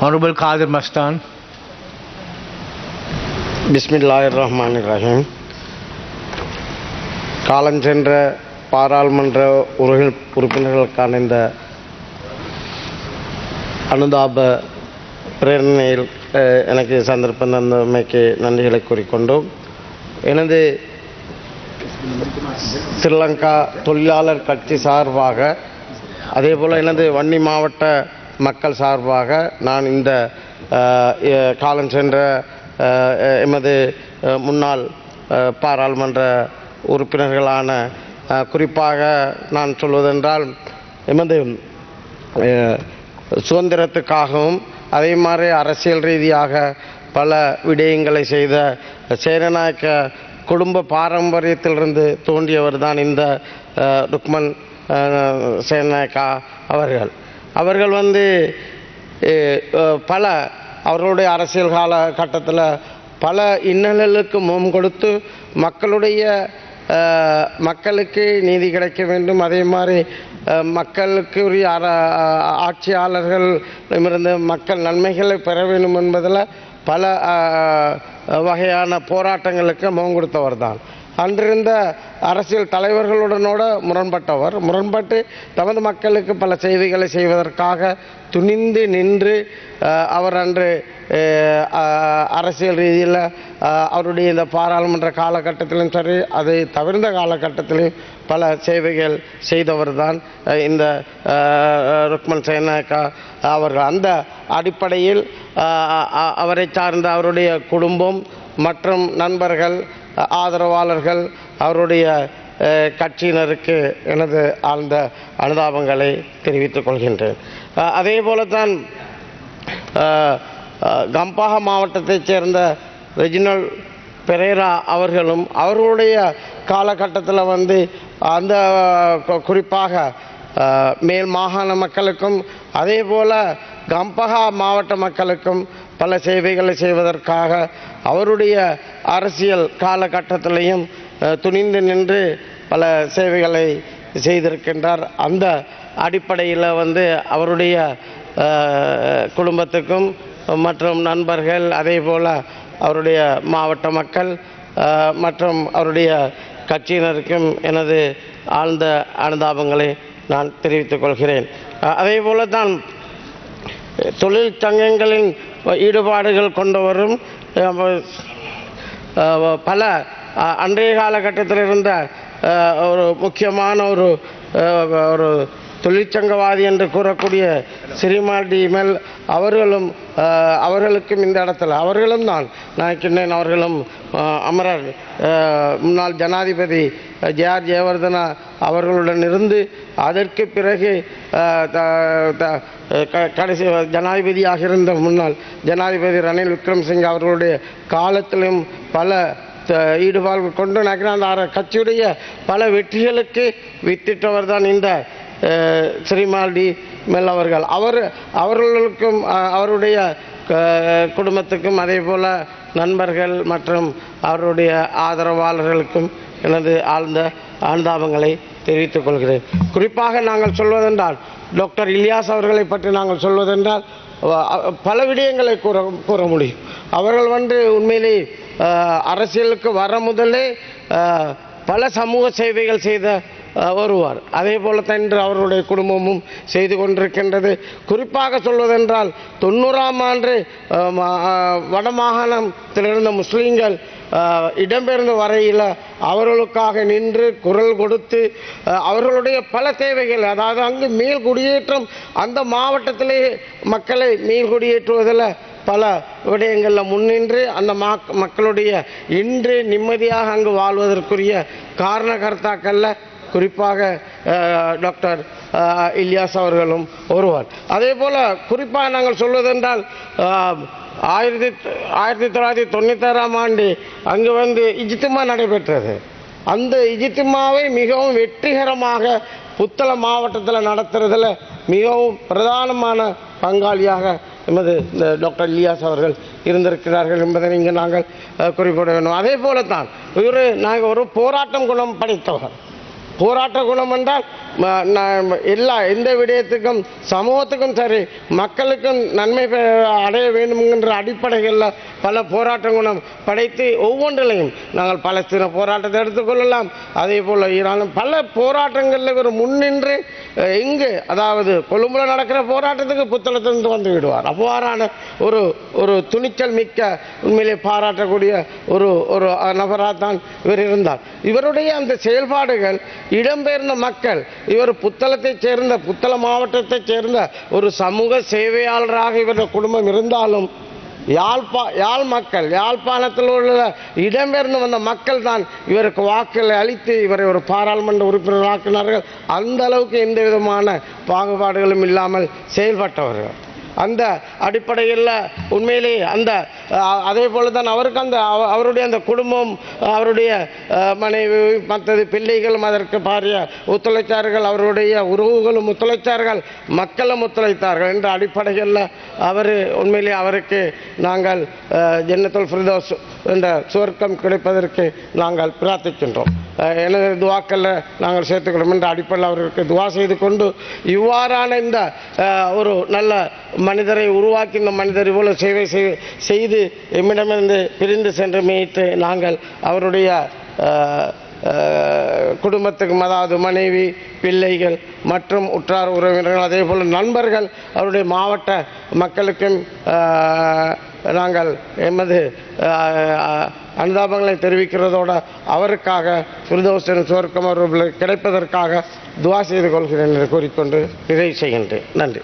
Honorable Qadir Mastan. பிஸ்மில்லாஹிர்ரஹ்மானிர்ரஹீம். காலஞ்சென்ற பாராளுமன்ற உறுப்பினர்களுக்கான இந்த அனுதாப பிரேரணையில் எனக்கு சந்தர்ப்பம் தந்தமைக்கு நன்றிகளை கூறிக்கொண்டோம். எனது ஸ்ரீலங்கா தொழிலாளர் கட்சி சார்பாக அதேபோல் எனது வன்னி மாவட்ட மக்கள் சார்பாக நான் இந்த காலஞ்சென்ற எமது முன்னாள் பாராளுமன்ற உறுப்பினர்களான குறிப்பாக நான் சொல்வதென்றால் எமது சுதந்திரத்துக்காகவும் அதே மாதிரி அரசியல் ரீதியாக பல விடயங்களை செய்த சேனநாயக்க குடும்ப பாரம்பரியத்திலிருந்து தோன்றியவர் தான் இந்த ருக்மன் சேனநாயக்கா அவர்கள் பல அவர்களுடைய அரசியல் காலகட்டத்தில் பல இன்னல்களுக்கு முகம் கொடுத்து மக்களுக்கு நீதி கிடைக்க வேண்டும், அதே மாதிரி மக்களுக்கு உரிய ஆட்சியாளர்களிடமிருந்து மக்கள் நன்மைகளை பெற வேண்டும் என்பதில் பல வகையான போராட்டங்களுக்கு முகம் கொடுத்தவர் தான். அன்றிருந்த அரசியல் தலைவர்களுடனோட முரண்பட்டு தமது மக்களுக்கு பல செய்திகளை செய்வதற்காக துணிந்து நின்று அவர் அன்று அரசியல் ரீதியில் அவருடைய இந்த பாராளுமன்ற காலகட்டத்திலும் சரி அதை தவிர்ந்த காலகட்டத்திலும் பல சேவைகள் செய்தவர் தான் இந்த ருக்மன் சேனநாயக்கா அவர்கள். அந்த அடிப்படையில் அவரை சார்ந்த அவருடைய குடும்பம் மற்றும் நண்பர்கள் ஆதரவாளர்கள் அவருடைய கட்சியினருக்கு எனது ஆழ்ந்த அனுதாபங்களை தெரிவித்துக் கொள்கின்றேன். அதே போலத்தான் கம்பாக மாவட்டத்தைச் சேர்ந்த ரெஜினல் பெரேரா அவர்களும் அவர்களுடைய காலகட்டத்தில் அந்த குறிப்பாக மேல் மாகாண மக்களுக்கும் அதே போல் கம்பஹா மாவட்ட மக்களுக்கும் பல சேவைகளை செய்வதற்காக அவருடைய அரசியல் காலகட்டத்திலையும் துணிந்து நின்று பல சேவைகளை செய்திருக்கின்றார். அந்த அடிப்படையில் அவருடைய குடும்பத்துக்கும் மற்றும் நண்பர்கள் அதே போல் அவருடைய மாவட்ட மக்கள் மற்றும் அவருடைய கட்சியினருக்கும் எனது ஆழ்ந்த அனுதாபங்களை நான் தெரிவித்துக் கொள்கிறேன். அதே போல தான் தொழிற்சங்கங்களின் ஈடுபாடுகள் கொண்டவரும் பல அன்றைய காலகட்டத்தில் இருந்த ஒரு முக்கியமான ஒரு தொழிற்சங்கவாதி என்று கூறக்கூடிய ஸ்ரீமால் டி மெல் அவர்களுக்கும் இந்த இடத்துல அவர்களும் தான் நாயக்கிண்ணன் அவர்களும் அமரர் முன்னாள் ஜனாதிபதி ஜே.ஆர். ஜெயவர்தனா அவர்களுடன் இருந்து அதற்கு பிறகு கடைசி ஜனாதிபதியாக இருந்த முன்னாள் ஜனாதிபதி ரணில் விக்ரமசிங்கே அவர்களுடைய காலத்திலும் பல ஈடுபாடு கொண்டு அந்த கட்சியுடைய பல வெற்றிகளுக்கு வித்திட்டவர் தான் இந்த ஸ்ரீமால் டி மெல் அவர்கள். அவர்களுக்கும் அவருடைய குடும்பத்துக்கும் அதே போல் நண்பர்கள் மற்றும் அவருடைய ஆதரவாளர்களுக்கும் எனது ஆழ்ந்த அனுதாபங்களை தெரிவித்துக் கொள்கிறேன். குறிப்பாக நாங்கள் சொல்வதென்றால் டாக்டர் இலியாஸ் அவர்களை பற்றி நாங்கள் சொல்வதென்றால் பல விடயங்களை கூற முடியும். அவர்கள் உண்மையிலே அரசியலுக்கு வர முதலே பல சமூக சேவைகள் செய்த வருவார். அதே போல தான் அவருடைய குடும்பமும் செய்து கொண்டிருக்கின்றது. குறிப்பாக சொல்வதென்றால் 90ஆம் ஆண்டு வடமாகாணத்தில் இருந்த முஸ்லீம்கள் இடம்பெயர்ந்த வரையில் அவர்களுக்காக நின்று குரல் கொடுத்து அவர்களுடைய பல தேவைகள், அதாவது அங்கு மீள் குடியேற்றம் அந்த மாவட்டத்திலே மக்களை மீள் குடியேற்றுவதில் பல விடயங்களில் முன்னின்று அந்த மக்களுடைய இன்று நிம்மதியாக அங்கு வாழ்வதற்குரிய காரணகர்த்தாக்களில் குறிப்பாக டாக்டர் இலியாஸ் அவர்களும் ஒருவர். அதே போல் குறிப்பாக நாங்கள் சொல்வதென்றால் 1996ஆம் ஆண்டு அங்கு இஜ்திமா நடைபெற்றது. அந்த இஜ்திமாவை மிகவும் வெற்றிகரமாக புத்தள மாவட்டத்தில் நடத்துறதில் மிகவும் பிரதானமான பங்காளியாக எமது இந்த டாக்டர் இலியாஸ் அவர்கள் இருந்திருக்கிறார்கள் என்பதை இங்கே நாங்கள் குறிப்பிட வேண்டும். அதே போல தான் நாங்கள் ஒரு போராட்டம் குணம் படைத்தவர். போராட்ட குணம் என்றால் எந்த விடயத்துக்கும் சமூகத்துக்கும் சரி மக்களுக்கும் நன்மை அடைய வேண்டும்ங்கிற அடிப்படைகளில் பல போராட்டங்களும் படைத்து ஒவ்வொன்றிலையும் நாங்கள் பலஸ்தீன போராட்டத்தை எடுத்துக்கொள்ளலாம். அதே போல் ஈரானும் பல போராட்டங்களில் ஒரு முன்னின்று இங்கு அதாவது கொழும்புல நடக்கிற போராட்டத்துக்கு புத்தளத்திலிருந்து வந்து விடுவார். அவ்வாறான ஒரு துணிச்சல் மிக்க உண்மையிலே பாராட்டக்கூடிய ஒரு நபராக தான் இவர் இருந்தார். இவருடைய அந்த செயல்பாடுகள் இடம்பெயர்ந்த மக்கள் இவர் புத்தளத்தைச் சேர்ந்த புத்தள மாவட்டத்தைச் சேர்ந்த ஒரு சமூக சேவையாளராக இவருடைய குடும்பம் இருந்தாலும் யாழ்ப்பாணத்தில் உள்ள இடம்பெயர்ந்து வந்த மக்கள் தான் இவருக்கு வாக்குகளை அளித்து இவரை ஒரு பாராளுமன்ற உறுப்பினராக்கினார்கள். அந்த அளவுக்கு எந்த விதமான பாகுபாடுகளும் இல்லாமல் செயல்பட்டவர்கள். அந்த அடிப்படையில் உண்மையிலே அதே போல தான் அவருக்கு அவருடைய அந்த குடும்பம் அவருடைய மனைவி மற்றது பிள்ளைகளும் அதற்கு பாரிய ஒத்துழைத்தார்கள். அவருடைய உறவுகளும் ஒத்துழைத்தார்கள், மக்களும் ஒத்துழைத்தார்கள் என்ற அடிப்படையில் உண்மையிலே அவருக்கு நாங்கள் ஜன்னத்துல் ஃபிர்தௌஸ் என்ற சுவர்க்கம் கிடைப்பதற்கு நாங்கள் பிரார்த்திக்கின்றோம். எனது துவாக்களில் நாங்கள் சேர்த்துக்கிறோம் என்ற அடிப்படையில் அவருக்கு துவா செய்து கொண்டு இவ்வாறான இந்த ஒரு நல்ல மனிதரை உருவாக்கி இந்த மனிதர் இவ்வளவு சேவை செய்து எம்மிடமிருந்து பிரிந்து சென்று மீட்டு நாங்கள் அவருடைய குடும்பத்துக்கும் அதாவது மனைவி பிள்ளைகள் மற்றும் உற்றார் உறவினர்கள் அதே போல் நண்பர்கள் அவருடைய மாவட்ட மக்களுக்கும் நாங்கள் எமது அனுதாபங்களை தெரிவிக்கிறதோடு அவருக்காக ஃபிர்தௌஸின் சுவர்க்கம் அவர்களுக்கு கிடைப்பதற்காக துவா செய்து கொள்கிறேன் என்று கூறிக்கொண்டு நிறைவு செய்கின்றேன். நன்றி.